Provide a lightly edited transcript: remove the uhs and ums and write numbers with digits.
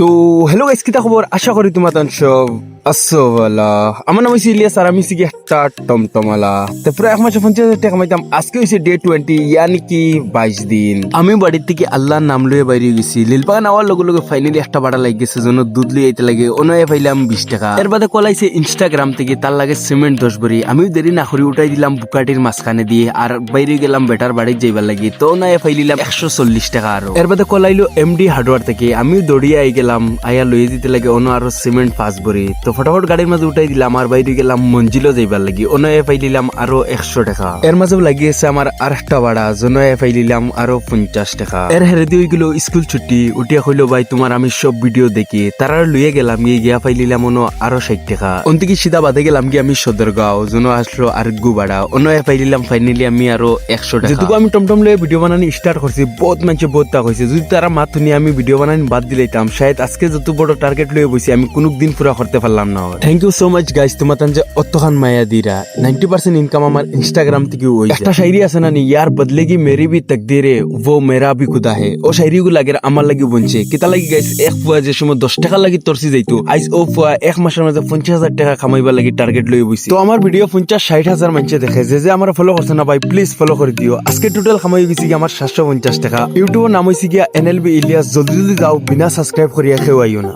তো hello guys, কিতা খবর? আশা করি তোমার সব আছো ভালো। আমার নাম হইছে ইলিয়াস আর আমি সিগি একটা টমটমালা। তো প্রায় 1,50,000 টাকা কামাইতাম। আজকে হইছে ডে 20, ইয়ানি কি 22 দিন। আমি বাড়ির থেকে আল্লাহর নাম লইয়ে বাইরে গেছি। লিলপাগান আওয়ার লগে লগে ফাইনালি একটা বাড়া লাগি গেছে, জন্য দুধ লইয়ে আইতে লাগে। অনয়ে পাইলাম 20 টাকা। এর বাদে কলাইছে ইনস্টাগ্রাম থেকে, তার লাগে সিমেন্ট 10 ভরি। আমিও দেরি না করি উঠাই দিলাম বুকাটির মাঝখানে দিয়ে, আর বাইরে গেলাম বেটার বাড়ির যাইবার লাগি। তো অনয়ে পাইলিলাম 140 টাকা আরো। এর বাদে কলাইলো এমডি হার্ডওয়ার থেকে, আমিও দৌড়িয়ে আই গেলাম, আয়া লইয়ে দিতে লাগে অন্য আরো সিমেন্ট 5 ভরি। তো ফটাফট গাড়ির মাঝে উঠাই দিলাম আর বাইরে গেলাম মঞ্জিলও যাইবার লাগি। অনয়ে পাইলিলাম আরো 100 টাকা। এর মাঝেও লাগিয়েছে আমার আর একটা ভাড়া, জনয়ে পাইলিলাম আরো 50 টাকা। এর হেরে দিয়ে গেল স্কুল ছুটি। উঠিয়া কইলো ভাই তোমার আমি সব ভিডিও দেখি, তারা লইয়ে গেলাম গিয়া পাইলিলাম আরো 60 টাকা। অন্তিকে সিধা বাদে গেলাম গিয়ে আমি সদরগাঁও, জন আসলো আর গু ভাড়া। অনয়ে পাইলিলাম ফাইনালি আমি আরো 100 টাকা। যেটুকু আমি টমটম লয়ে ভিডিও বানানি স্টার্ট করছি, বহুত মানুষ বহুত টাকা হয়েছে। যদি তারা মাত শুনিয়ে আমি ভিডিও বানানি বাদ দিলাইতাম, শায়দ আজকে যত বড় টার্গেট লয়ে বসি আমি কোনো দিন পুরা করতে পারলাম না। Thank you so much guys, তোমার যে অতখান মায়া দিরা। 90% ইনকাম আমার ইনস্টাগ্রাম থেকে হই। একটা শায়রি আছে না নি, ইয়ার বদলেগি মেরি ভি তকদীরে वो मेरा भी खुदा है। ও শায়রি গুলো লাগে আমার লাগি বনছে। কিতা লাগি গাইস, এক ফুয়া যে সময় 10 টাকা লাগি তরসি যাইতো, আইজ ও ফুয়া এক মাসের মধ্যে 50,000 টাকা কামাইবার লাগি টার্গেট লই বইছি। তো আমার ভিডিও 50-60,000 মানুষে দেখে। যে আমার ফলো করছে না ভাই প্লিজ ফলো করে দিও। আজকে টোটাল কামাই গেছি কি আমার 750 টাকা। ইউটিউবের নাম হইছে গিয়া এনএলবি ইলিয়াস। জলদি জলদি যাও, বিনা সাবস্ক্রাইব করিয়া খেও আইও না।